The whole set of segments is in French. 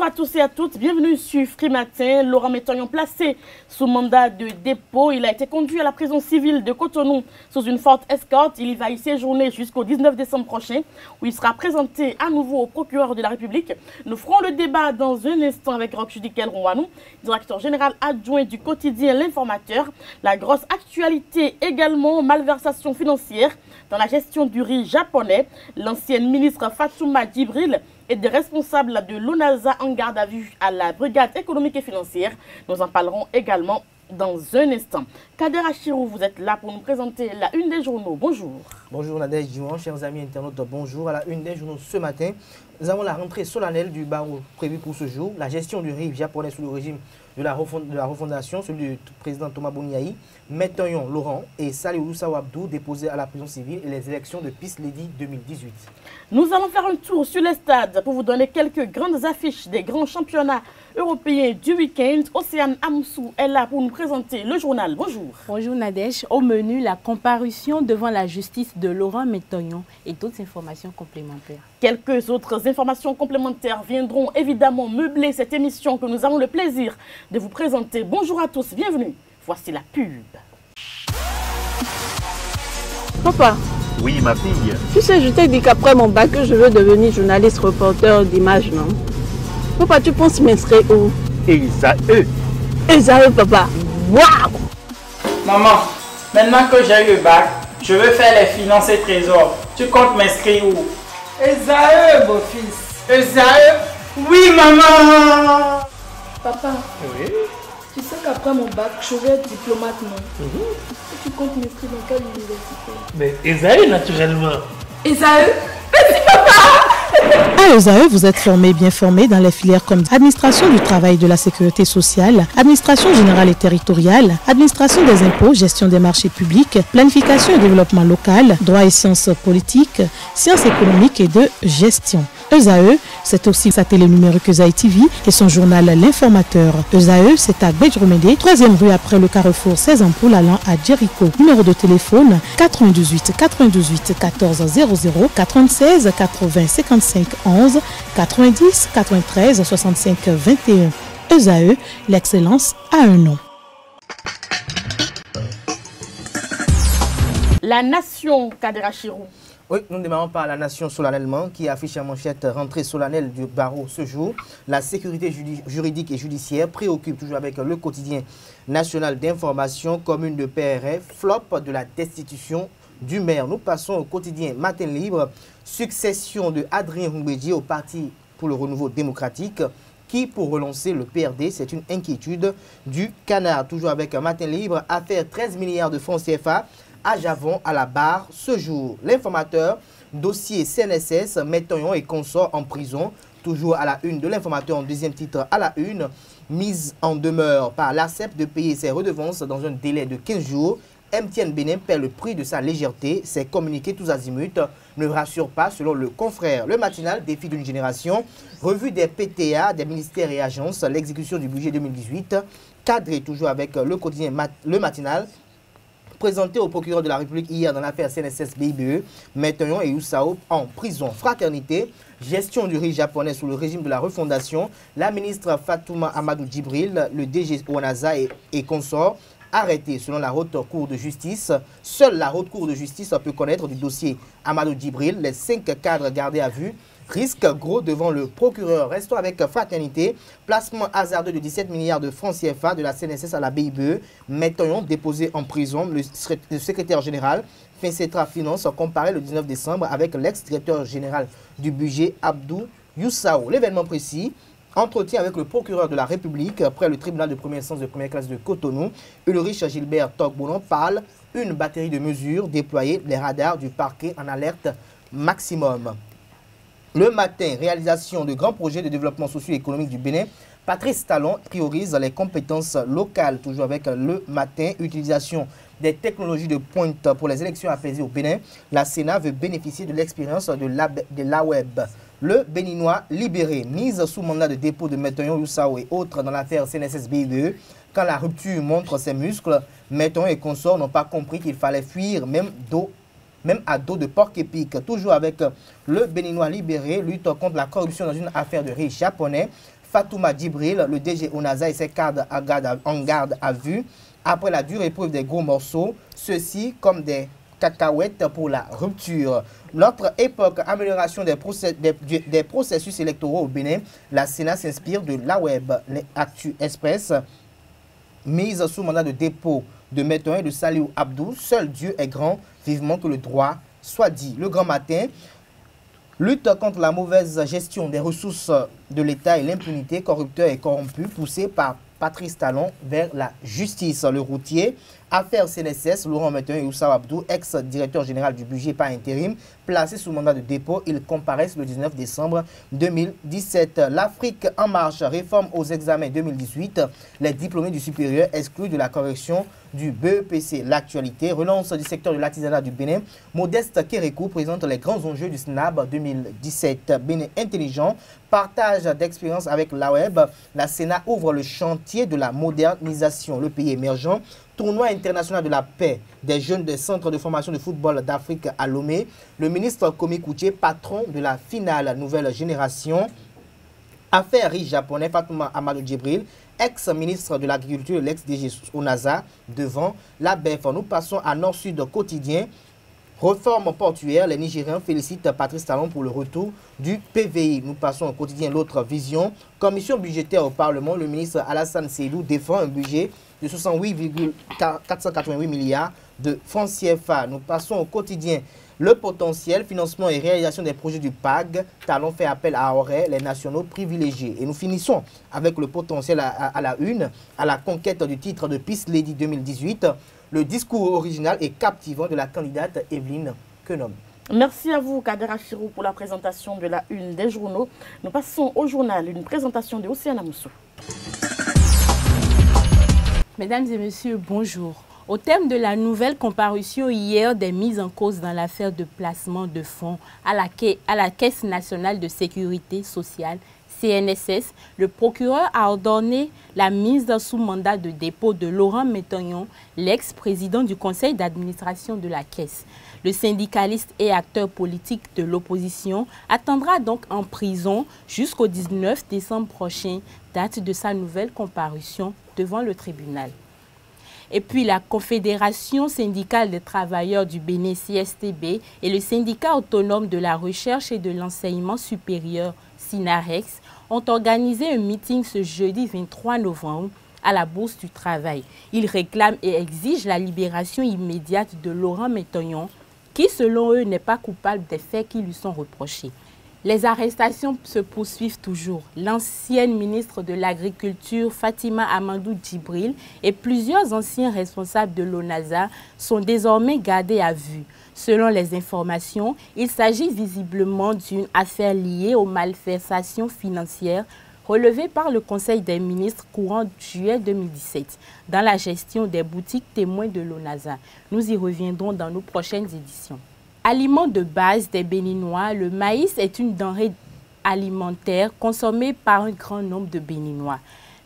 Bonjour à tous et à toutes, bienvenue sur Free Matin. Laurent Métoyon placé sous mandat de dépôt. Il a été conduit à la prison civile de Cotonou sous une forte escorte. Il y va y séjourner jusqu'au 19 décembre prochain où il sera présenté à nouveau au procureur de la République. Nous ferons le débat dans un instant avec Roch-Judikel Rouanou, directeur général adjoint du quotidien L'Informateur. La grosse actualité également, malversation financière dans la gestion du riz japonais. L'ancienne ministre Fatouma Djibril et des responsables de l'ONASA en garde à vue à la brigade économique et financière. Nous en parlerons également dans un instant. Kader Achirou, vous êtes là pour nous présenter la une des journaux. Bonjour. Bonjour Nadège Diwan, chers amis internautes, bonjour. À la une des journaux ce matin, nous avons la rentrée solennelle du barreau prévue pour ce jour, la gestion du riz japonais sous le régime de la refondation, celui du président Thomas Boniaï, Métoyon Laurent et Salih Oussaou Abdou déposés à la prison civile et les élections de Peace Lady 2018. Nous allons faire un tour sur les stades pour vous donner quelques grandes affiches des grands championnats européens du week-end. Océane Amsou est là pour nous présenter le journal. Bonjour. Bonjour Nadège. Au menu, la comparution devant la justice de Laurent Métoyon et d'autres informations complémentaires. Quelques autres informations complémentaires viendront évidemment meubler cette émission que nous avons le plaisir de vous présenter. Bonjour à tous, bienvenue. Voici la pub. Papa. Oui, ma fille. Tu sais, je t'ai dit qu'après mon bac, je veux devenir journaliste reporter d'images, non? Papa, tu penses m'inscrire où? Esae. Esae, papa. Waouh! Maman, maintenant que j'ai eu le bac, je veux faire les finances et trésors. Tu comptes m'inscrire où? Esae, beau-fils. Esae? Oui, maman! Papa, Oui. tu sais qu'après mon bac, je vais être diplomate, non? Et tu comptes m'inscrire dans quelle université? Mais Esae, naturellement. Esae? À ESAE, vous êtes bien formé dans les filières comme administration du travail et de la sécurité sociale, administration générale et territoriale, administration des impôts, gestion des marchés publics, planification et développement local, droit et sciences politiques, sciences économiques et de gestion. ESAE, c'est aussi sa télé numérique ESAE TV et son journal L'Informateur. ESAE, c'est à Bedjromede, 3e rue après le carrefour 16 ampoules allant à Jericho. Numéro de téléphone 98 98 14 00 96 80 55 11 90 93 65 21. ESAE, l'excellence a un nom. La nation, Kader Achirou. Oui, nous démarrons par la nation solennellement qui affiche en manchette rentrée solennelle du barreau ce jour. La sécurité juridique et judiciaire préoccupe toujours avec le quotidien national d'information, commune de PRF, flop de la destitution du maire. Nous passons au quotidien Matin Libre, succession de Adrien Humbedji au Parti pour le renouveau démocratique qui, pour relancer le PRD, c'est une inquiétude du canard. Toujours avec Matin Libre, affaire 13 milliards de francs CFA à Javon à la barre ce jour. L'Informateur, dossier CNSS, Métoyon et consorts en prison. Toujours à la une de l'Informateur en deuxième titre à la une. Mise en demeure par l'ARCEP de payer ses redevances dans un délai de 15 jours. MTN Bénin paie le prix de sa légèreté. Ses communiqués tous azimuts ne rassurent pas selon le confrère. Le matinal, défi d'une génération. Revue des PTA, des ministères et agences. L'exécution du budget 2018. Cadré toujours avec le quotidien Le Matinal. Présenté au procureur de la République hier dans l'affaire CNSS BIBE, Métoyon et Oussaou en prison. Fraternité, gestion du riz japonais sous le régime de la refondation, la ministre Fatouma Amadou Djibril, le DG ONASA et consorts, arrêtés selon la haute cour de justice. Seule la haute cour de justice peut connaître du dossier Amadou Djibril. Les 5 cadres gardés à vue risque gros devant le procureur. Restons avec Fraternité. Placement hasardeux de 17 milliards de francs CFA de la CNSS à la BIBE. Métoyon déposé en prison. Le secrétaire général Fincetra Finance comparé le 19 décembre avec l'ex-directeur général du budget Abdou Youssaou. L'événement précis. Entretien avec le procureur de la République après le tribunal de première instance de première classe de Cotonou. Ulrich Gilbert Togboulon parle une batterie de mesures déployées, les radars du parquet en alerte maximum. Le matin, réalisation de grands projets de développement socio-économique du Bénin. Patrice Talon priorise les compétences locales, toujours avec le matin. Utilisation des technologies de pointe pour les élections apaisées au Bénin. La Sénat veut bénéficier de l'expérience de l'AWEB. Le Béninois libéré, mise sous mandat de dépôt de Métoyon Oussaou et autres dans l'affaire CNSS BIBE. Quand la rupture montre ses muscles, Métoyon et consorts n'ont pas compris qu'il fallait fuir même à dos de porc-épic. Toujours avec le Béninois libéré, lutte contre la corruption dans une affaire de riz japonais. Fatouma Djibril, le DG ONASA et ses cadres en garde à vue après la dure épreuve des gros morceaux, ceux-ci comme des cacahuètes pour la rupture. Notre époque, amélioration des processus électoraux au Bénin, la Sénat s'inspire de l'AWEB, l'Actu Express, mise sous mandat de dépôt de Méton et de Saliou Abdou. Seul Dieu est grand, vivement que le droit soit dit. Le Grand Matin, lutte contre la mauvaise gestion des ressources de l'État et l'impunité, corrupteur et corrompu, poussé par Patrice Talon vers la justice. Le routier, affaire CNSS, Laurent Méton et Oussa Abdou, ex-directeur général du budget par intérim, placé sous mandat de dépôt, ils comparaissent le 19 décembre 2017. L'Afrique en marche, réforme aux examens 2018, les diplômés du supérieur exclus de la correction du BEPC. L'actualité, relance du secteur de l'artisanat du Bénin, Modeste Kérékou présente les grands enjeux du SNAB 2017. Bénin intelligent, partage d'expérience avec l'AWEB, la Sénat ouvre le chantier de la modernisation. Le pays émergent, tournoi international de la paix des jeunes des centres de formation de football d'Afrique à Lomé. Le ministre Komi Koutié, patron de la finale nouvelle génération. Affaire riche japonais, Fatouma Amadou Djibril, ex-ministre de l'Agriculture et l'ex-DG ONASA, devant la BEF. Nous passons à Nord-Sud quotidien. Réforme portuaire, les Nigériens félicitent Patrice Talon pour le retour du PVI. Nous passons au quotidien L'Autre Vision. Commission budgétaire au Parlement, le ministre Alassane Seydou défend un budget de 68,488 milliards de francs CFA. Nous passons au quotidien Le Potentiel, financement et réalisation des projets du PAG. Talon fait appel à Auray, les nationaux privilégiés. Et nous finissons avec Le Potentiel à la une, à la conquête du titre de Peace Lady 2018. Le discours original et captivant de la candidate Evelyne Kenom. Merci à vous, Kader Achirou, pour la présentation de la une des journaux. Nous passons au journal, une présentation de Océana Moussou. Mesdames et messieurs, bonjour. Au thème de la nouvelle comparution hier des mises en cause dans l'affaire de placement de fonds à la Caisse nationale de sécurité sociale, CNSS, le procureur a ordonné la mise sous mandat de dépôt de Laurent Métognon, l'ex-président du conseil d'administration de la Caisse. Le syndicaliste et acteur politique de l'opposition attendra donc en prison jusqu'au 19 décembre prochain, date de sa nouvelle comparution devant le tribunal. Et puis la Confédération syndicale des travailleurs du Bénin, CSTB, et le syndicat autonome de la recherche et de l'enseignement supérieur, SINAREX, ont organisé un meeting ce jeudi 23 novembre à la Bourse du Travail. Ils réclament et exigent la libération immédiate de Laurent Métognon, qui selon eux n'est pas coupable des faits qui lui sont reprochés. Les arrestations se poursuivent toujours. L'ancienne ministre de l'Agriculture, Fatima Amadou Djibril, et plusieurs anciens responsables de l'ONASA sont désormais gardés à vue. Selon les informations, il s'agit visiblement d'une affaire liée aux malversations financières relevées par le Conseil des ministres courant juillet 2017 dans la gestion des boutiques témoins de l'ONASA. Nous y reviendrons dans nos prochaines éditions. Aliment de base des Béninois, le maïs est une denrée alimentaire consommée par un grand nombre de Béninois.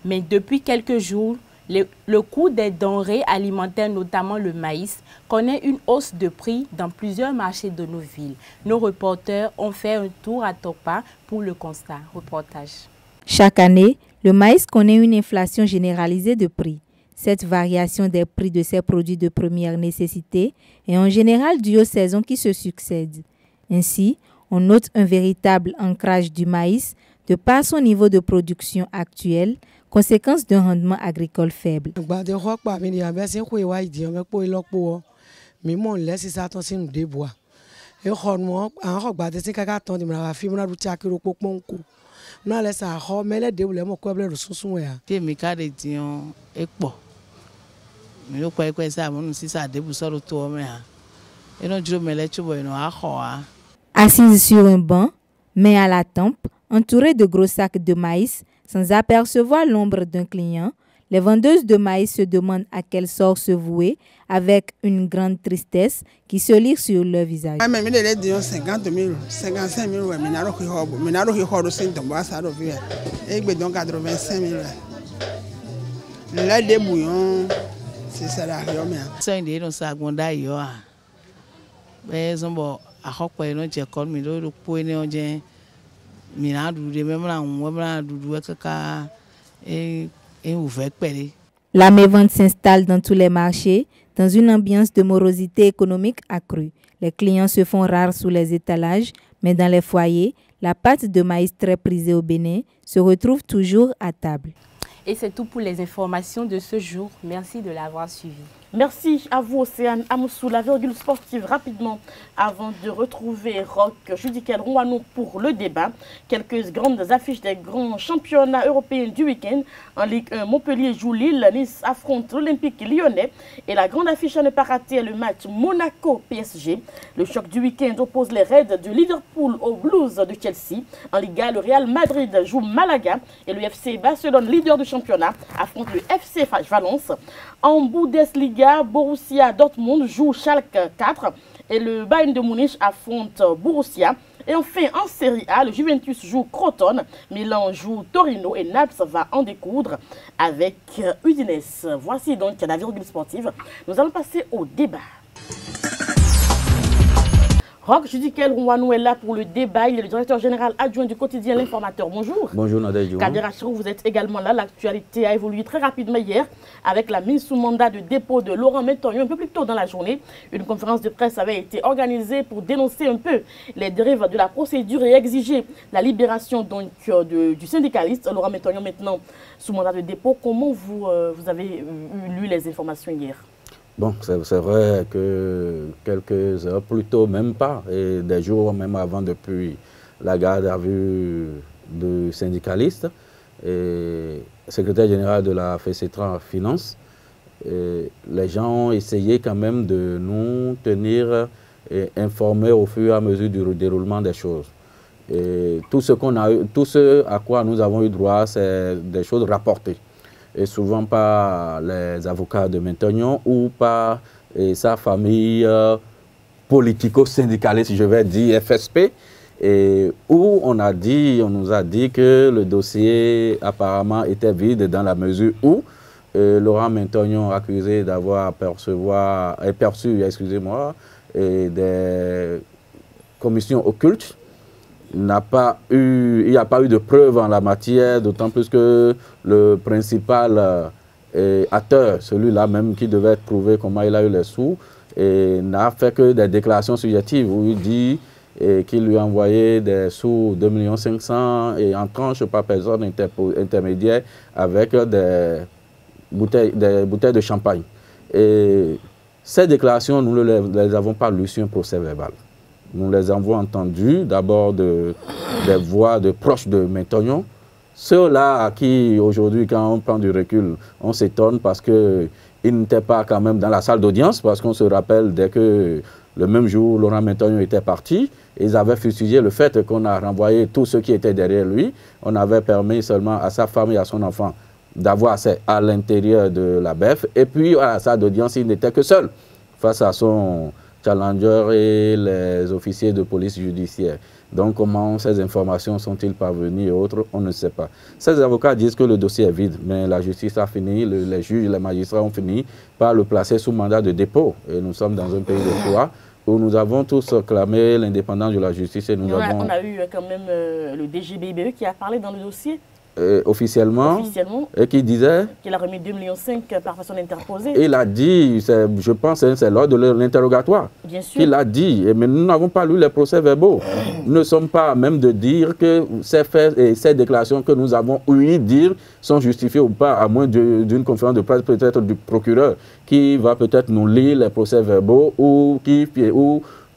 Mais depuis quelques jours, le coût des denrées alimentaires, notamment le maïs, connaît une hausse de prix dans plusieurs marchés de nos villes. Nos reporters ont fait un tour à Topa pour le constat. Reportage. Chaque année, le maïs connaît une inflation généralisée de prix. Cette variation des prix de ces produits de première nécessité est en général due aux saisons qui se succèdent. Ainsi, on note un véritable ancrage du maïs de par son niveau de production actuel, conséquence d'un rendement agricole faible. Assise sur un banc, main à la tempe, entourée de gros sacs de maïs, sans apercevoir l'ombre d'un client, les vendeuses de maïs se demandent à quel sort se vouer avec une grande tristesse qui se lit sur leur visage. La mévente s'installe dans tous les marchés, dans une ambiance de morosité économique accrue. Les clients se font rares sous les étalages, mais dans les foyers, la pâte de maïs très prisée au Bénin se retrouve toujours à table. Et c'est tout pour les informations de ce jour. Merci de l'avoir suivi. Merci à vous, Océane Amoussou. La virgule sportive, rapidement, avant de retrouver Roch Judikel Rouanou pour le débat. Quelques grandes affiches des grands championnats européens du week-end. En Ligue 1, Montpellier joue Lille, Nice affronte l'Olympique lyonnais. Et la grande affiche à ne pas rater est le match Monaco-PSG. Le choc du week-end oppose les Reds de Liverpool aux Blues de Chelsea. En Liga, le Real Madrid joue Malaga. Et le FC Barcelone, leader du championnat, affronte le FC Valence. En Bundesliga, Borussia Dortmund joue Schalke 4 et le Bayern de Munich affronte Borussia. Et enfin, en Série A, le Juventus joue Crotone, Milan joue Torino et Naples va en découdre avec Udinese. Voici donc la virgule sportive. Nous allons passer au débat. Roch Judikel Rouanou est là pour le débat. Il est le directeur général adjoint du quotidien L'Informateur. Bonjour. Bonjour Nadège. Kader Achirou, vous êtes également là. L'actualité a évolué très rapidement hier avec la mise sous mandat de dépôt de Laurent Métonnion un peu plus tôt dans la journée. Une conférence de presse avait été organisée pour dénoncer un peu les dérives de la procédure et exiger la libération donc, du syndicaliste Laurent Métonnion maintenant sous mandat de dépôt. Comment vous avez lu les informations hier? Bon, c'est vrai que quelques heures plus tôt, même pas, et des jours même avant, depuis la garde à vue du syndicaliste, et secrétaire général de la FECETRA Finance, les gens ont essayé quand même de nous tenir informés au fur et à mesure du déroulement des choses. Et tout ce à quoi nous avons eu droit, c'est des choses rapportées. Et souvent par les avocats de Métonnion ou par sa famille politico-syndicaliste, je vais dire FSP, et où on nous a dit que le dossier apparemment était vide dans la mesure où Laurent Métonnion, accusé d'avoir perçu des commissions occultes, il n'y a pas eu de preuves en la matière, d'autant plus que le principal acteur, celui-là même qui devait être prouvé comment il a eu les sous, n'a fait que des déclarations subjectives où il dit qu'il lui a envoyé des sous 2 500 000 et en tranche par personne intermédiaire avec des bouteilles de champagne. Et ces déclarations, nous ne les avons pas lues sur un procès verbal. Nous les avons entendues d'abord des voix de proches de Métonnion. Ceux-là à qui aujourd'hui, quand on prend du recul, on s'étonne parce qu'ils n'étaient pas quand même dans la salle d'audience, parce qu'on se rappelle dès que le même jour, Laurent Métonnion était parti, ils avaient fustigé le fait qu'on a renvoyé tous ceux qui étaient derrière lui. On avait permis seulement à sa femme et à son enfant d'avoir accès à l'intérieur de la BEF. Et puis à la salle d'audience, il n'était que seul face à son challenger et les officiers de police judiciaire. Donc comment ces informations sont-ils parvenues et autres, on ne sait pas. Ces avocats disent que le dossier est vide, mais la justice a fini, les juges et les magistrats ont fini par le placer sous mandat de dépôt. Et nous sommes dans un pays de droit où nous avons tous clamé l'indépendance de la justice. Et on a eu quand même le DGBIBE qui a parlé dans le dossier. Officiellement, et qui disait qu'il a remis 2,5 millions par personne interposée. Il a dit, je pense que c'est lors de l'interrogatoire qu'il a dit, mais nous n'avons pas lu les procès verbaux. Nous ne sommes pas à même de dire que ces faits et ces déclarations que nous avons ouï dire sont justifiées ou pas, à moins d'une conférence de presse peut-être du procureur qui va peut-être nous lire les procès verbaux ou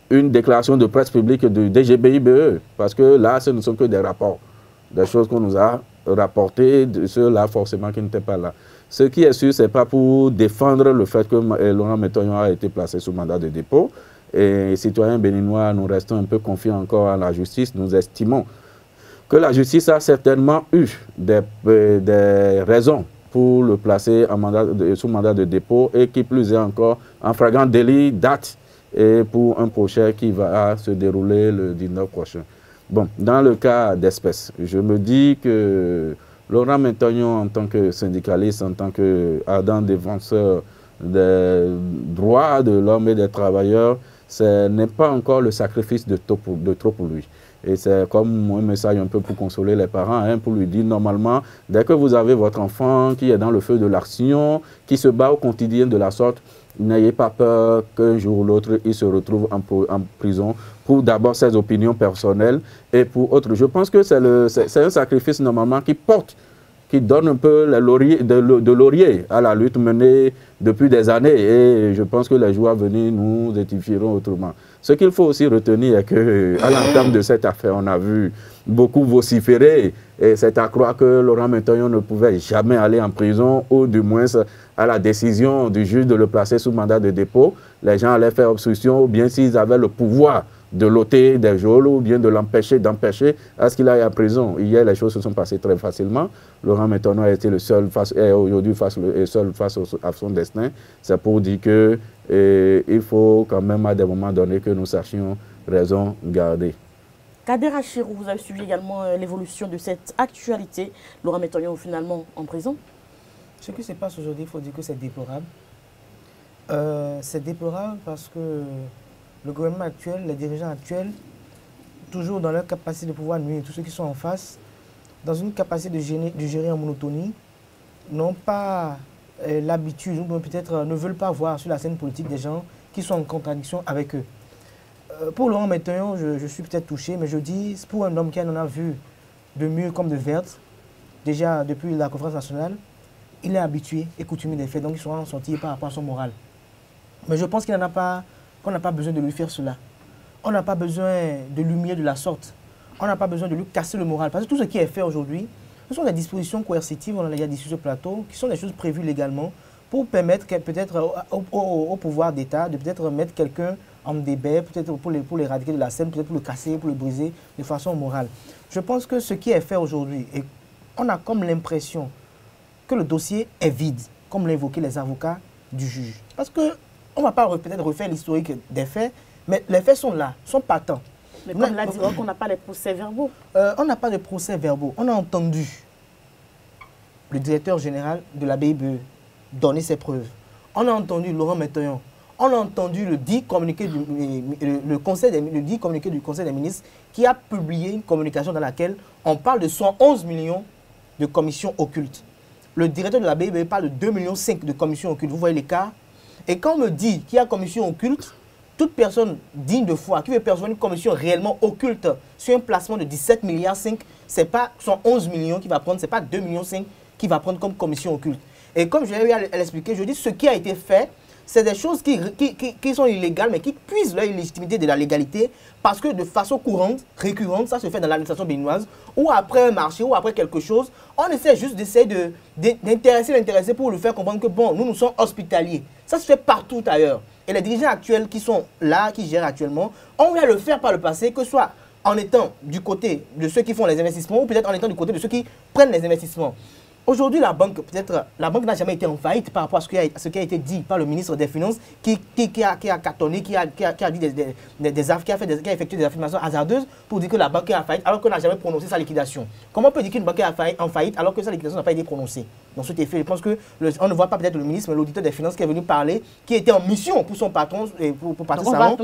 une déclaration de presse publique du DGBIBE, parce que là, ce ne sont que des rapports, des choses qu'on nous a rapporté de ceux-là forcément qui n'étaient pas là. Ce qui est sûr, ce n'est pas pour défendre le fait que Laurent Métonnion a été placé sous mandat de dépôt. Et citoyens béninois, nous restons un peu confiants encore à la justice. Nous estimons que la justice a certainement eu des raisons pour le placer sous mandat de dépôt et qui plus est encore en flagrant délit date et pour un procès qui va se dérouler le 19 prochain. Bon, dans le cas d'espèce, je me dis que Laurent Métonnion, en tant que syndicaliste, en tant qu'ardent défenseur des droits de l'homme et des travailleurs, ce n'est pas encore le sacrifice de trop pour lui. Et c'est comme un message un peu pour consoler les parents, hein, pour lui dire normalement, dès que vous avez votre enfant qui est dans le feu de l'action, qui se bat au quotidien de la sorte, n'ayez pas peur qu'un jour ou l'autre, il se retrouve en prison pour d'abord ses opinions personnelles et pour autres. Je pense que c'est un sacrifice normalement qui donne un peu de laurier à la lutte menée depuis des années. Et je pense que les jours à venir nous édifieront autrement. Ce qu'il faut aussi retenir est qu'à l'entame de cette affaire, on a vu beaucoup vociférer. Et c'est à croire que Laurent Metognon ne pouvait jamais aller en prison, ou du moins à la décision du juge de le placer sous mandat de dépôt. Les gens allaient faire obstruction, ou bien s'ils avaient le pouvoir de l'ôter des geôles, ou bien de l'empêcher, d'empêcher à ce qu'il aille en prison. Hier, les choses se sont passées très facilement. Laurent Metognon a été le seul aujourd'hui seul face à son destin. C'est pour dire que il faut quand même à des moments donnés que nous sachions raison garder. Kader Achirou, vous avez suivi également l'évolution de cette actualité. Laurent Metognon finalement en prison. Ce qui se passe aujourd'hui, il faut dire que c'est déplorable. C'est déplorable parce que le gouvernement actuel, les dirigeants actuels, toujours dans leur capacité de pouvoir nuire tous ceux qui sont en face, dans une capacité de gérer en monotonie, n'ont pas l'habitude, ou peut-être ne veulent pas voir sur la scène politique des gens qui sont en contradiction avec eux. Pour Laurent Metognon, je suis peut-être touché, mais je dis, pour un homme qui en a vu de mûr comme de verte, déjà depuis la conférence nationale, il est habitué et coutumier des faits, donc il sera en sortie par rapport à son moral. Mais je pense qu'on n'a pas besoin de lui faire cela. On n'a pas besoin de l'humilier de la sorte. On n'a pas besoin de lui casser le moral. Parce que tout ce qui est fait aujourd'hui, ce sont des dispositions coercitives, on en a déjà dit sur ce plateau, qui sont des choses prévues légalement pour permettre peut-être au pouvoir d'État de peut-être mettre quelqu'un en débat, peut-être pour l'éradiquer de la scène, peut-être pour le casser, pour le briser de façon morale. Je pense que ce qui est fait aujourd'hui, on a comme l'impression que le dossier est vide, comme l'ont évoqué les avocats du juge. Parce qu'on ne va pas peut-être refaire l'historique des faits, mais les faits sont là, sont patents. Mais comme l'a dit, on n'a pas les procès-verbaux. On n'a pas de procès-verbaux. On a entendu le directeur général de la BIBE donner ses preuves. On a entendu Laurent Metognon. On a entendu le dit communiqué du Conseil des ministres qui a publié une communication dans laquelle on parle de 111 millions de commissions occultes. Le directeur de la BIBE parle de 2,5 millions de commissions occultes. Vous voyez l'écart? Et quand on me dit qu'il y a commission occulte, toute personne digne de foi qui veut percevoir une commission réellement occulte sur un placement de 17,5 milliards, ce n'est pas 111 millions qui va prendre, ce n'est pas 2,5 millions qui va prendre comme commission occulte. Et comme je l'ai eu à l'expliquer, je dis ce qui a été fait, c'est des choses qui sont illégales, mais qui puisent leur illégitimité de la légalité, parce que de façon courante, récurrente, ça se fait dans l'administration béninoise, ou après un marché, ou après quelque chose, on essaie juste d'essayer d'intéresser l'intéressé pour lui faire comprendre que bon, nous sommes hospitaliers. Ça se fait partout ailleurs. Et les dirigeants actuels qui sont là, qui gèrent actuellement, on va le faire par le passé, que ce soit en étant du côté de ceux qui font les investissements, ou peut-être en étant du côté de ceux qui prennent les investissements. Aujourd'hui, la banque n'a jamais été en faillite par rapport à ce qui a été dit par le ministre des Finances, qui a cartonné, qui a effectué des affirmations hasardeuses pour dire que la banque est en faillite alors qu'on n'a jamais prononcé sa liquidation. Comment on peut dire qu'une banque est en faillite alors que sa liquidation n'a pas été prononcée? Dans cet effet, je pense qu'on ne voit pas peut-être le ministre, mais l'auditeur des Finances qui est venu parler, qui était en mission pour son patron, pour Patrice Talon.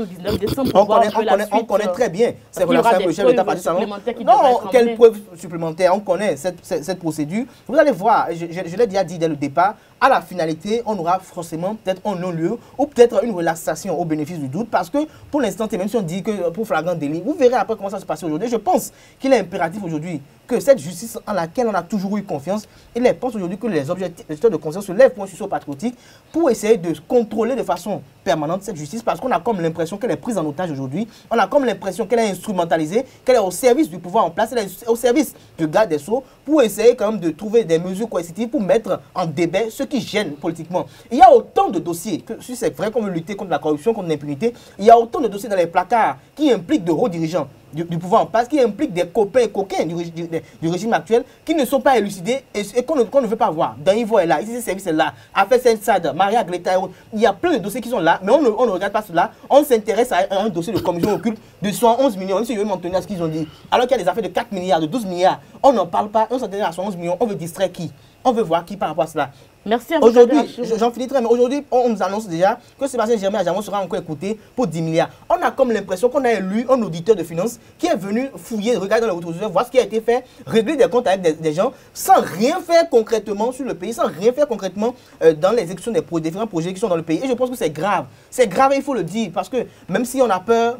On connaît très bien ces relations avec le chef d'État Patrice Talon. Non, quelle preuve supplémentaire? On connaît cette procédure. Vous allez voir, je l'ai déjà dit dès le départ, à la finalité, on aura forcément peut-être un non-lieu ou peut-être une relaxation au bénéfice du doute, parce que pour l'instant, même si on dit que pour flagrant délit, vous verrez après comment ça se passe aujourd'hui. Je pense qu'il est impératif aujourd'hui que cette justice en laquelle on a toujours eu confiance, il pense aujourd'hui que les objecteurs de conscience se lèvent pour un sursaut patriotique pour essayer de contrôler de façon permanente cette justice, parce qu'on a comme l'impression qu'elle est prise en otage aujourd'hui, on a comme l'impression qu'elle est instrumentalisée, qu'elle est au service du pouvoir en place, elle est au service du garde des Sceaux pour essayer quand même de trouver des mesures coercitives pour mettre en débat ce qui gêne politiquement. Il y a autant de dossiers, que si c'est vrai qu'on veut lutter contre la corruption, contre l'impunité, il y a autant de dossiers dans les placards qui impliquent de hauts dirigeants du pouvoir en place, qui impliquent des copains et coquins du régime actuel qui ne sont pas élucidés et qu'on ne veut pas voir. Dan Ivo est là, ici service est là, Affaire Saint-Sad, Maria Greta et autres. Il y a plein de dossiers qui sont là, mais on ne regarde pas cela. On s'intéresse à un dossier de commission occulte de 111 millions, même si je veux m'en tenir à ce qu'ils ont dit. Alors qu'il y a des affaires de 4 milliards, de 12 milliards, on n'en parle pas, on s'intéresse à 111 millions, on veut distraire qui? On veut voir qui par rapport à cela. Merci à vous. Aujourd'hui, j'en finis très, mais aujourd'hui, on nous annonce déjà que Sébastien Germain Adjamon sera encore écouté pour 10 milliards. On a comme l'impression qu'on a élu un auditeur de finances qui est venu fouiller, regarder dans le retour, voir ce qui a été fait, régler des comptes avec des gens sans rien faire concrètement sur le pays, sans rien faire concrètement dans l'exécution des différents projets qui sont dans le pays. Et je pense que c'est grave. C'est grave et il faut le dire parce que même si on a peur,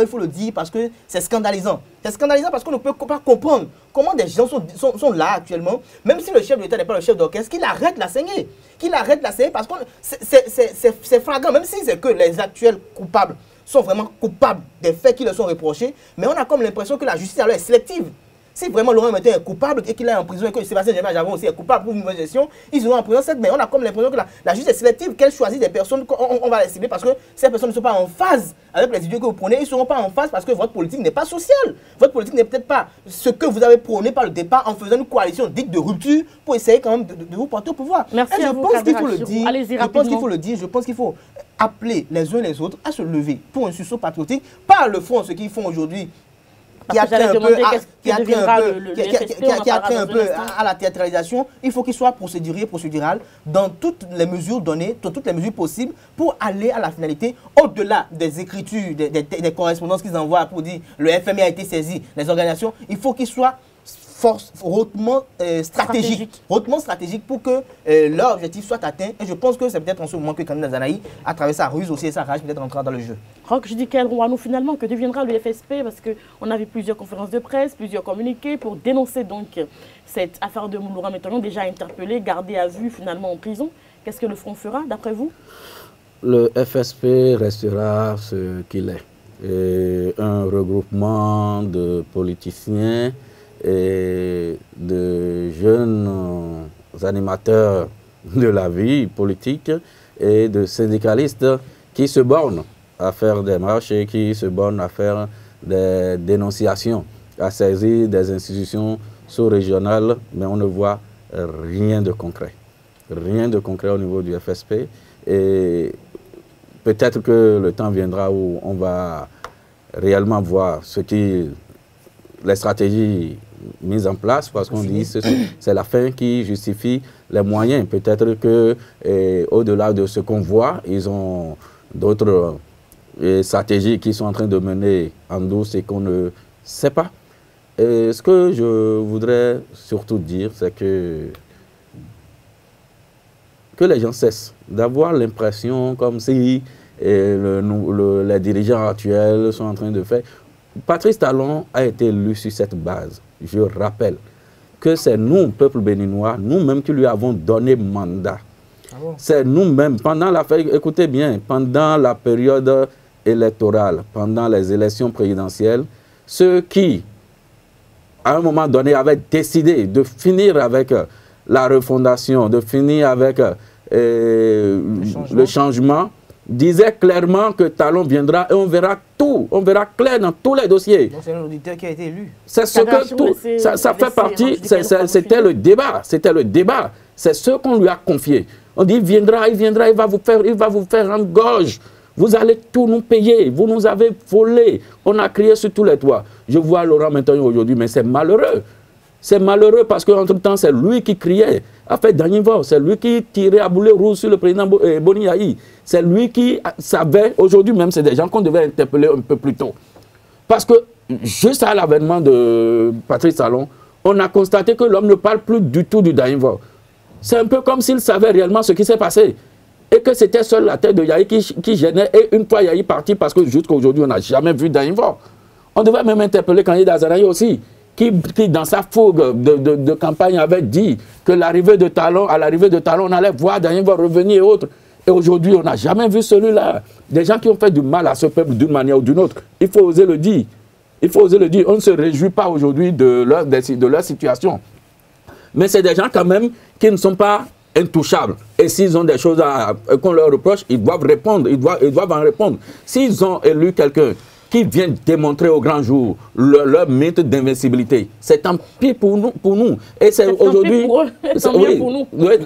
il faut le dire parce que c'est scandalisant. C'est scandalisant parce qu'on ne peut pas comprendre comment des gens sont là actuellement, même si le chef de l'État n'est pas le chef d'orchestre, qu'il arrête la saigner. Qu'il arrête la saigner parce que c'est flagrant, même si c'est que les actuels coupables sont vraiment coupables des faits qui leur sont reprochés, mais on a comme l'impression que la justice alors est sélective. Si vraiment Laurent Menton est coupable et qu'il est en prison et que Sébastien Germain Adjamon aussi est coupable pour une mauvaise gestion, ils iront en prison, mais on a comme l'impression que la justice est sélective, qu'elle choisit des personnes qu'on va les cibler parce que ces personnes ne sont pas en phase avec les idées que vous prenez, ils ne seront pas en phase parce que votre politique n'est pas sociale. Votre politique n'est peut-être pas ce que vous avez prôné par le départ en faisant une coalition dite de rupture pour essayer quand même de vous porter au pouvoir. Merci et à vous, je pense qu'il faut le dire, je pense qu'il faut appeler les uns les autres à se lever pour un sursaut patriotique, pas le fond ce qu'ils font aujourd'hui. Qui a trait un peu à la théâtralisation, il faut qu'il soit procédural dans toutes les mesures données, dans toutes les mesures possibles pour aller à la finalité, au-delà des écritures, des correspondances qu'ils envoient pour dire le FMI a été saisi, les organisations, il faut qu'il soit hautement stratégique pour que leur objectif soit atteint. Et je pense que c'est peut-être en ce moment que Kandé Dazanaï, à travers sa ruse aussi et sa rage, peut-être entrera dans le jeu. Roch, je dis quel roi nous finalement, que deviendra le FSP parce qu'on a vu plusieurs conférences de presse, plusieurs communiqués pour dénoncer donc cette affaire de Laurent Menton, déjà interpellé, gardé à vue finalement en prison. Qu'est-ce que le front fera d'après vous? Le FSP restera ce qu'il est. Et un regroupement de politiciens et de jeunes animateurs de la vie politique et de syndicalistes qui se bornent à faire des marches et qui se bornent à faire des dénonciations, à saisir des institutions sous-régionales, mais on ne voit rien de concret. Rien de concret au niveau du FSP. Et peut-être que le temps viendra où on va réellement voir les stratégies mises en place, parce qu'on dit que c'est la fin qui justifie les moyens. Peut-être que au-delà de ce qu'on voit, ils ont d'autres stratégies qui sont en train de mener en douce et qu'on ne sait pas. Et ce que je voudrais surtout dire, c'est que les gens cessent d'avoir l'impression comme si les dirigeants actuels sont en train de faire. Patrice Talon a été élu sur cette base. Je rappelle que c'est nous, peuple béninois, nous-mêmes qui lui avons donné mandat. Ah bon? C'est nous-mêmes, écoutez bien, pendant la période électorale, pendant les élections présidentielles, ceux qui, à un moment donné, avaient décidé de finir avec la refondation, de finir avec le changement, disait clairement que Talon viendra et on verra tout, on verra clair dans tous les dossiers. C'est un auditeur qui a été élu. C'est ce que tout, ça fait partie, c'était le débat, c'est ce qu'on lui a confié. On dit il viendra, il va vous faire en gorge. Vous allez tout nous payer, vous nous avez volé. On a crié sur tous les toits. Je vois Laurent Menton aujourd'hui, mais c'est malheureux. C'est malheureux parce qu'entre-temps, c'est lui qui criait. A fait Danivor, c'est lui qui tirait à boulet rouge sur le président Boni Yahi. C'est lui qui savait, aujourd'hui même, c'est des gens qu'on devait interpeller un peu plus tôt. Parce que juste à l'avènement de Patrice Talon, on a constaté que l'homme ne parle plus du tout du Danivor. C'est un peu comme s'il savait réellement ce qui s'est passé. Et que c'était seule la tête de Yahi qui gênait. Et une fois Yahi parti, parce que jusqu'à aujourd'hui, on n'a jamais vu Danivor. On devait même interpeller Kandé Dazanaï aussi. Qui, dans sa fougue de campagne, avait dit que à l'arrivée de Talon, on allait voir Danivor revenir et autres. Et aujourd'hui, on n'a jamais vu celui-là. Des gens qui ont fait du mal à ce peuple d'une manière ou d'une autre. Il faut oser le dire. Il faut oser le dire. On ne se réjouit pas aujourd'hui de leur situation. Mais c'est des gens quand même qui ne sont pas intouchables. Et s'ils ont des choses qu'on leur reproche, ils doivent répondre. Ils doivent en répondre. S'ils ont élu quelqu'un qui vient démontrer au grand jour leur mythe d'invincibilité. C'est tant pis pour nous. Et c'est aujourd'hui...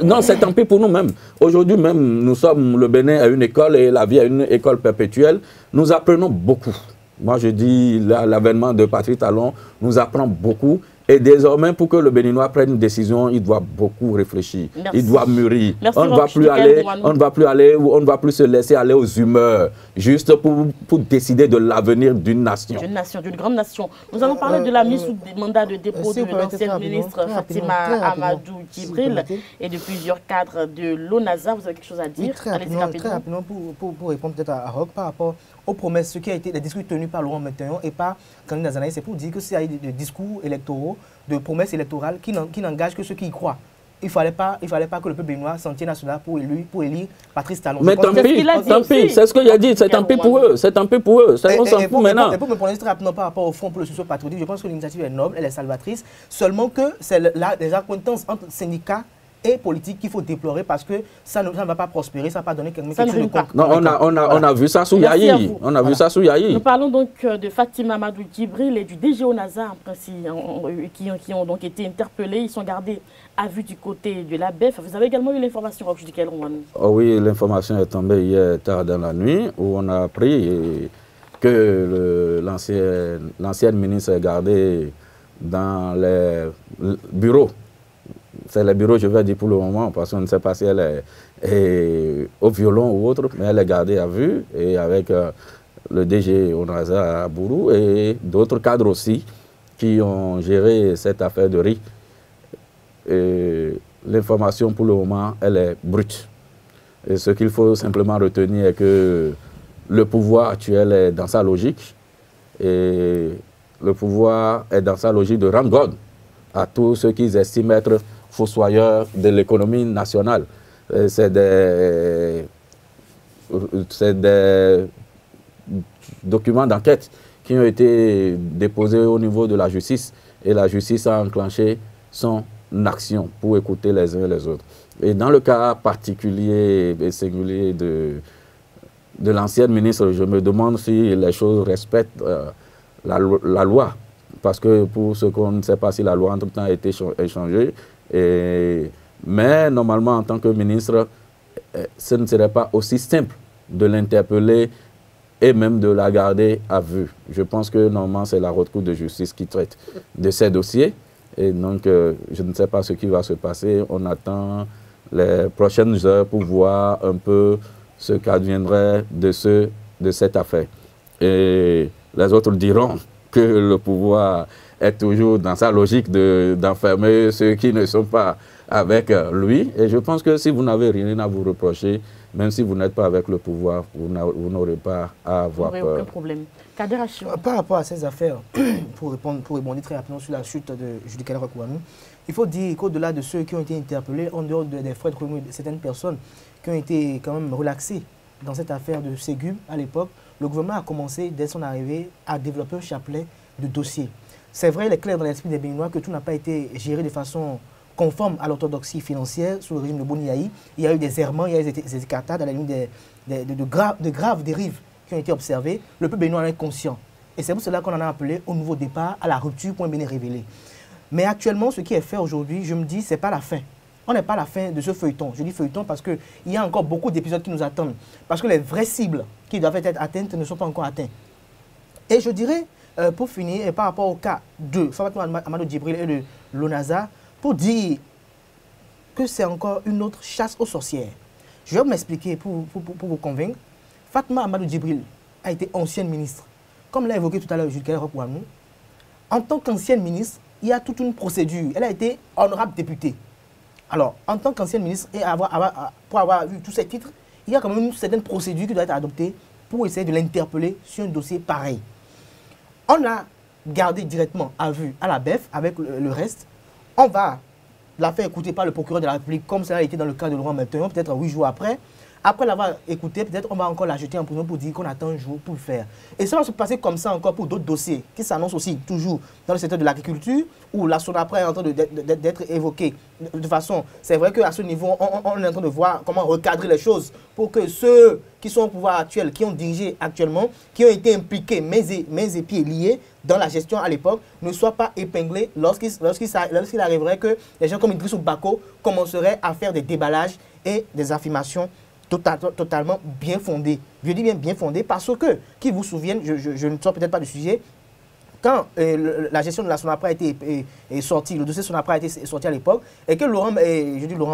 Non, c'est tant pis pour nous-mêmes. Aujourd'hui même, nous sommes le Bénin à une école et la vie à une école perpétuelle. Nous apprenons beaucoup. Moi, je dis, l'avènement de Patrice Talon nous apprend beaucoup. Et désormais, pour que le Béninois prenne une décision, il doit beaucoup réfléchir. Merci. Il doit mûrir. Merci, On ne va plus aller, on ne va plus se laisser aller aux humeurs, juste pour décider de l'avenir d'une nation. D'une grande nation. Nous allons parler de la mise sous mandat de dépôt de l'ancienne ministre Fatima Amadou Djibril et de plusieurs cadres de l'ONASA. Vous avez quelque chose à dire? Très rapidement pour répondre peut-être à Roch par rapport aux promesses, ce qui a été les discours tenus par Laurent Metayon et par Kandé Nazanaï, c'est pour dire que s'il y a des discours électoraux, de promesses électorales qui n'engagent que ceux qui y croient. Il ne fallait pas que le peuple béninois s'en tienne à cela pour élire Patrice Talon. Mais tant pis, c'est ce qu'il a dit, c'est tant pis pour eux, c'est tant pis pour eux, on s'en fout maintenant. Et pour me prononcer très rapidement par rapport au Front pour le socio-patriotique, je pense que l'initiative est noble, elle est salvatrice, seulement que c'est là des accointances entre syndicats et politique qu'il faut déplorer parce que ça ne va pas prospérer, ça ne va pas donner quelque chose de concret. Non, on a vu ça sous Yahi. On a vu ça sous Yahi. Nous parlons donc de Fatima Amadou Djibril et du DG ONASA qui ont donc été interpellés. Ils sont gardés à vue du côté de la BEF. Vous avez également eu l'information, Roch Dikel Rouen? Oh oui, l'information est tombée hier tard dans la nuit où on a appris que l'ancienne ministre est gardée dans les bureaux. C'est les bureaux, je vais dire pour le moment, parce qu'on ne sait pas si elle est au violon ou autre, mais elle est gardée à vue et avec le DG Onaza à Bourou et d'autres cadres aussi qui ont géré cette affaire de riz. L'information pour le moment, elle est brute. Et ce qu'il faut simplement retenir est que le pouvoir actuel est dans sa logique et le pouvoir est dans sa logique de rendre garde à tous ceux qu'ils estiment être fossoyeurs de l'économie nationale. C'est des documents d'enquête qui ont été déposés au niveau de la justice et la justice a enclenché son action pour écouter les uns et les autres. Et dans le cas particulier et singulier de l'ancienne ministre, je me demande si les choses respectent la loi. Parce que pour ce qu'on ne sait pas si la loi entre-temps a été échangée. Mais normalement, en tant que ministre, ce ne serait pas aussi simple de l'interpeller et même de la garder à vue. Je pense que normalement, c'est la Haute Cour de justice qui traite de ces dossiers. Et donc, je ne sais pas ce qui va se passer. On attend les prochaines heures pour voir un peu ce qu'adviendrait de cette affaire. Et les autres diront que le pouvoir est toujours dans sa logique d'enfermer ceux qui ne sont pas avec lui. Et je pense que si vous n'avez rien à vous reprocher, même si vous n'êtes pas avec le pouvoir, vous n'aurez pas à avoir peur. Aucun problème. Kader Achim. Par rapport à ces affaires, pour répondre très rapidement sur la chute de Julie Kalera-Kouanou, il faut dire qu'au-delà de ceux qui ont été interpellés, en dehors des frais de commun de certaines personnes qui ont été quand même relaxées dans cette affaire de Ségum à l'époque, le gouvernement a commencé, dès son arrivée, à développer un chapelet de dossiers. C'est vrai, il est clair dans l'esprit des Béninois que tout n'a pas été géré de façon conforme à l'orthodoxie financière sous le régime de Boni Yahi. Il y a eu des errements, il y a eu des écartades à la limite de graves dérives qui ont été observées. Le peuple béninois en est conscient. Et c'est pour cela qu'on en a appelé au nouveau départ, à la rupture, point bien révélé. Mais actuellement, ce qui est fait aujourd'hui, je me dis, ce n'est pas la fin. On n'est pas à la fin de ce feuilleton. Je dis feuilleton parce qu'il y a encore beaucoup d'épisodes qui nous attendent. Parce que les vraies cibles qui doivent être atteintes ne sont pas encore atteintes. Et je dirais, pour finir, par rapport au cas de Fatima Amadou Djibril et de l'ONASA, pour dire que c'est encore une autre chasse aux sorcières. Je vais m'expliquer pour vous convaincre. Fatima Amadou Djibril a été ancienne ministre. Comme l'a évoqué tout à l'heure Julie Kalera-Kouanou, en tant qu'ancienne ministre, il y a toute une procédure. Elle a été honorable députée. Alors, en tant qu'ancienne ministre, et pour avoir vu tous ces titres, il y a quand même une certaine procédure qui doit être adoptée pour essayer de l'interpeller sur un dossier pareil. On l'a gardé directement à vue à la BEF avec le reste. On va la faire écouter par le procureur de la République, comme ça a été dans le cas de Laurent Metayon, peut-être 8 jours après. Après l'avoir écouté, peut-être on va encore la jeter en prison pour dire qu'on attend un jour pour le faire. Et ça va se passer comme ça encore pour d'autres dossiers qui s'annoncent aussi toujours dans le secteur de l'agriculture, où la SONAPRA est en train d'être évoquée. De façon, c'est vrai qu'à ce niveau, on est en train de voir comment recadrer les choses pour que ceux qui sont au pouvoir actuel, qui ont dirigé actuellement, qui ont été impliqués, mains et pieds liés dans la gestion à l'époque, ne soient pas épinglés lorsqu'il arriverait que les gens comme Idrissou Bako commenceraient à faire des déballages et des affirmations totalement bien fondées. Je dis bien fondées parce que, qui vous souviennent, je ne sors peut-être pas du sujet, quand la gestion de la Sonapra a été sortie, le dossier Sonapra a été sorti à l'époque, et que Laurent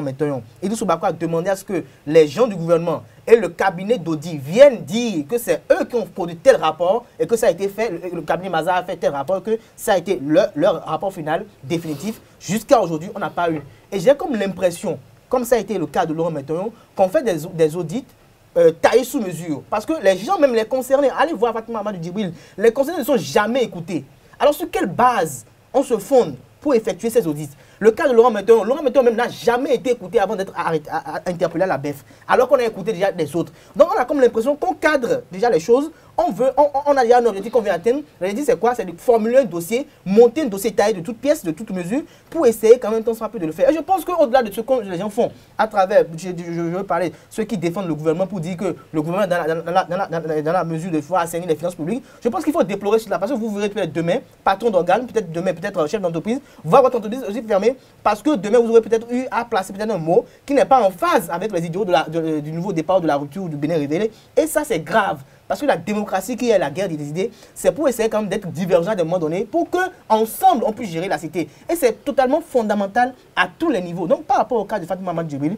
Mettoyon et Idrissa Bako a demandé à ce que les gens du gouvernement et le cabinet d'audit viennent dire que c'est eux qui ont produit tel rapport et que ça a été fait, le cabinet Mazars a fait tel rapport, que ça a été leur rapport final définitif. Jusqu'à aujourd'hui, on n'a pas eu. Et j'ai comme l'impression, comme ça a été le cas de Laurent Mettoyon, qu'on fait des audits taillés sous mesure. Parce que les gens, même les concernés, allez voir Fatima Amadou Djibril, les concernés ne sont jamais écoutés. Alors sur quelle base on se fonde pour effectuer ces audits? Le cas de Laurent Mettoyon même n'a jamais été écouté avant d'être interpellé à la BEF, alors qu'on a écouté déjà des autres. Donc on a comme l'impression qu'on cadre déjà les choses, on a déjà un objectif qu'on veut atteindre. L'objectif c'est quoi? C'est de formuler un dossier, monter un dossier taillé de toutes pièces, de toutes mesures, pour essayer quand même tant soit peu de le faire. Et je pense qu'au-delà de ce que les gens font, à travers, je veux parler, ceux qui défendent le gouvernement pour dire que le gouvernement dans la mesure de pouvoir assainir les finances publiques, je pense qu'il faut déplorer cela, parce que vous verrez peut-être demain, patron d'organes, peut-être demain, peut-être chef d'entreprise, voir votre entreprise aussi fermée, parce que demain vous aurez peut-être eu à placer peut-être un mot qui n'est pas en phase avec les idéaux du nouveau départ de la rupture du Bénin révélé. Et ça c'est grave. Parce que la démocratie qui est la guerre des idées, c'est pour essayer quand même d'être divergent à un moment donné, pour qu'ensemble on puisse gérer la cité. Et c'est totalement fondamental à tous les niveaux. Donc par rapport au cas de Fatima Amadou Djibril,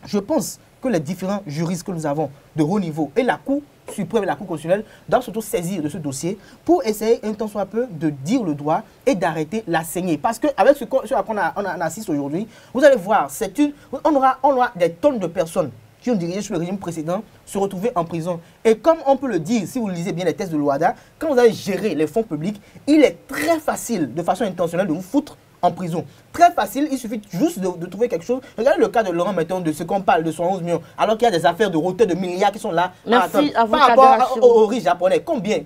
je pense que les différents juristes que nous avons de haut niveau et la Cour suprême et la Cour constitutionnelle doivent surtout saisir de ce dossier pour essayer un temps soit peu de dire le droit et d'arrêter la saignée. Parce qu'avec ce à quoi on assiste aujourd'hui, vous allez voir, on aura des tonnes de personnes qui ont dirigé sous le régime précédent se retrouver en prison. Et comme on peut le dire, si vous lisez bien les textes de l'OHADA, quand vous allez gérer les fonds publics, il est très facile, de façon intentionnelle, de vous foutre en prison. Très facile, il suffit juste de trouver quelque chose. Regardez le cas de Laurent Mettoyon, de ce qu'on parle, de 111 millions, alors qu'il y a des affaires de hauteur de milliards qui sont là. Merci à vous. Par rapport aux riches japonais, combien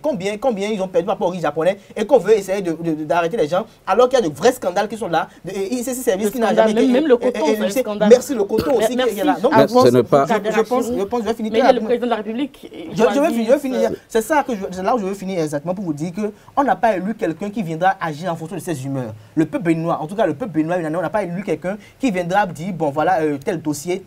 ils ont perdu par rapport aux riches japonais et qu'on veut essayer d'arrêter les gens, alors qu'il y a de vrais scandales qui sont là. Ces services qui n'ont jamais été... Même le coton, c'est un scandale. Merci, le coton aussi qui est là. Donc, je vais finir. Mais le président de la République... Je vais finir. C'est là où je veux finir exactement pour vous dire qu'on n'a pas élu quelqu'un qui viendra agir en fonction de ses humeurs. Le peuple béninois, en tout cas le peuple béninois, on n'a pas élu quelqu'un qui viendra dire, bon voilà, tel dossier,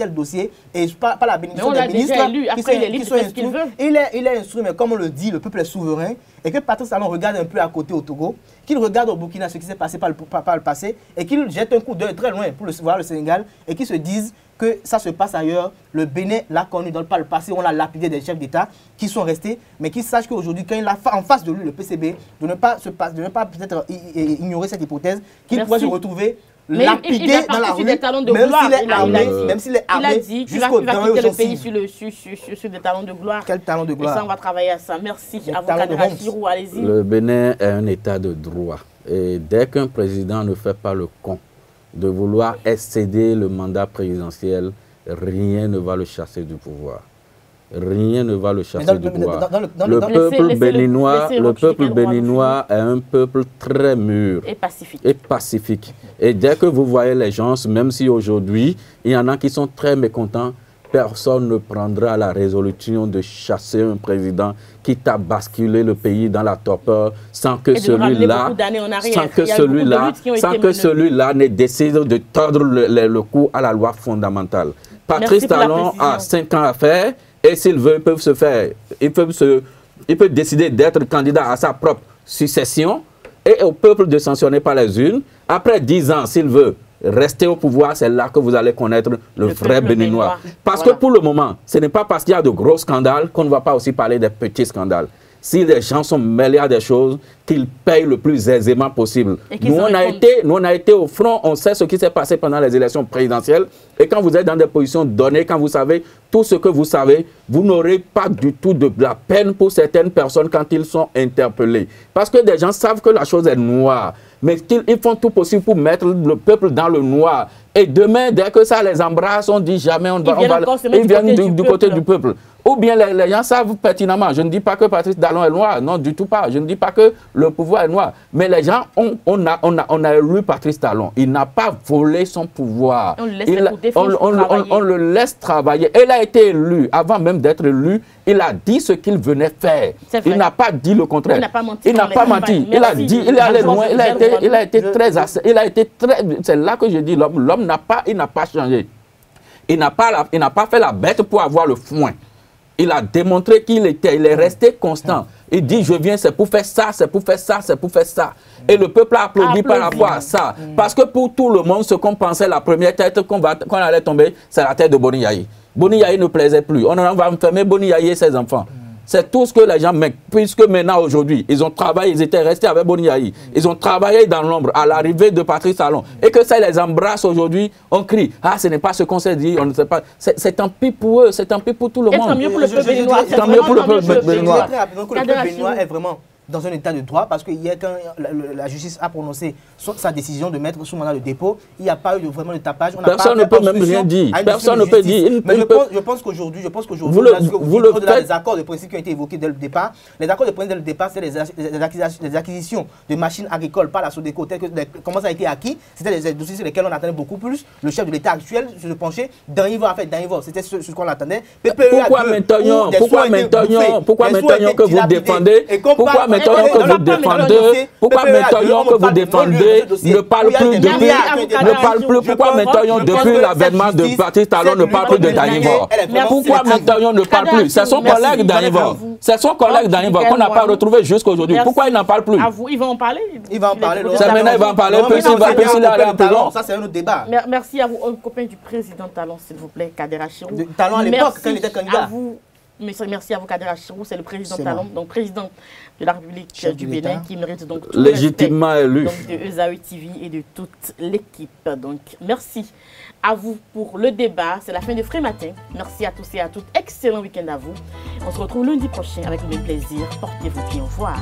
et pas la bénédiction des ministres qui sont instruits. Il est instruit, mais comme on le dit, le peuple est souverain, et que Patrice Talon regarde un peu à côté au Togo, qu'il regarde au Burkina ce qui s'est passé par le passé, et qu'il jette un coup d'œil très loin pour voir le Sénégal, et qu'il se dise que ça se passe ailleurs. Le Bénin l'a connu dans le passé, on a lapidé des chefs d'État qui sont restés, mais qui sachent qu'aujourd'hui, quand il a en face de lui le PCB, de ne pas peut-être ignorer cette hypothèse, qu'il pourrait se retrouver lapidé dans la rue, même s'il est armé, il a dit qu'il va quitter le pays sur des talons de gloire. Quel talon de gloire? Et ça, on va travailler à ça. Merci. Avocat de Rachirou, allez-y. Le Bénin est un état de droit. Et dès qu'un président ne fait pas le con de vouloir excéder le mandat présidentiel, rien ne va le chasser du pouvoir. Rien ne va le chasser du pouvoir. Le peuple béninois est un peuple très mûr et pacifique. Et dès que vous voyez les gens, même si aujourd'hui, il y en a qui sont très mécontents, personne ne prendra la résolution de chasser un président qui t'a basculé le pays dans la torpeur sans que celui-là n'ait décidé de tordre le cou à la loi fondamentale. Patrice Talon a 5 ans à faire. Et s'il veut, il peut décider d'être candidat à sa propre succession et au peuple de sanctionner par les urnes. Après 10 ans, s'il veut rester au pouvoir, c'est là que vous allez connaître le vrai Béninois. Parce que pour le moment, ce n'est pas parce qu'il y a de gros scandales qu'on ne va pas aussi parler des petits scandales. Si les gens sont mêlés à des choses, qu'ils payent le plus aisément possible. Nous, on a été au front, on sait ce qui s'est passé pendant les élections présidentielles. Et quand vous êtes dans des positions données, quand vous savez tout ce que vous savez, vous n'aurez pas du tout de la peine pour certaines personnes quand ils sont interpellés. Parce que des gens savent que la chose est noire. Mais ils font tout possible pour mettre le peuple dans le noir. Et demain, dès que ça les embrasse, on dit jamais ils viennent du côté du peuple. Ou bien les gens savent pertinemment. Je ne dis pas que Patrice Talon est noir, non, du tout pas. Je ne dis pas que le pouvoir est noir. Mais les gens, on a élu Patrice Talon. Il n'a pas volé son pouvoir. On le laisse travailler. Il a été élu. Avant même d'être élu, il a dit ce qu'il venait faire. Il n'a pas dit le contraire. Il n'a pas menti. Il a dit, il est allé loin. Il a été très... C'est là que je dis, l'homme n'a pas changé. Il n'a pas fait la bête pour avoir le foin. Il a démontré qu'il est resté constant. Il dit, je viens, c'est pour faire ça, c'est pour faire ça, c'est pour faire ça. Et le peuple a applaudi par rapport à ça. Parce que pour tout le monde, ce qu'on pensait, la première tête qu'on allait tomber, c'est la tête de Boni Yaye. Boni Yaye ne plaisait plus. On va enfermer Boni Yaye et ses enfants. C'est tout ce que les gens mettent. Puisque maintenant, aujourd'hui, ils ont travaillé, ils étaient restés avec Boni Yaye. Ils ont travaillé dans l'ombre à l'arrivée de Patrice Talon. Et que ça les embrasse aujourd'hui, on crie. Ah, ce n'est pas ce qu'on s'est dit, on ne sait pas. C'est tant pis pour eux, c'est tant pis pour tout le monde. Tant mieux pour le peuple béninois. Tant mieux pour le peuple béninois. Le peuple béninois est vraiment dans un état de droit, parce que hier, quand la justice a prononcé sa décision de mettre sous mandat de dépôt, il n'y a pas eu vraiment de tapage. Personne ne peut même rien dire. Personne ne peut dire. Mais je pense qu'aujourd'hui, au-delà des accords de principe qui ont été évoqués dès le départ, les accords de principe dès le départ, c'est les acquisitions de machines agricoles par la Sodeco, comment ça a été acquis. C'était des dossiers sur lesquels on attendait beaucoup plus. Le chef de l'État actuel se penchait d'un niveau à fait d'un niveau. C'était ce qu'on attendait. Pourquoi maintenant que vous défendez que vous défendez ne parle plus depuis pourquoi maintenant depuis l'avènement de Patrice Talon ne parle plus de Danivore? Pourquoi maintenant ne parle plus? C'est son collègue Danivore. C'est son collègue Danivore qu'on n'a pas retrouvé jusqu'à aujourd'hui. Pourquoi il n'en parle plus? Il va en parler. Il va en parler. C'est maintenant il va en parler. Il aller en prison. Ça c'est un autre débat. Merci à vous, un copain du président Talon, s'il vous plaît, Kader Achirou. Talon à l'époque quand il était candidat. Merci à vous, Kader Achirou, c'est le président Talon, donc président de la République du Bénin, qui mérite donc tout légitimement élu de ESAE TV et de toute l'équipe. Donc merci à vous pour le débat. C'est la fin de Frais Matin. Merci à tous et à toutes. Excellent week-end à vous. On se retrouve lundi prochain avec le même plaisir. Portez-vous bien. Au revoir.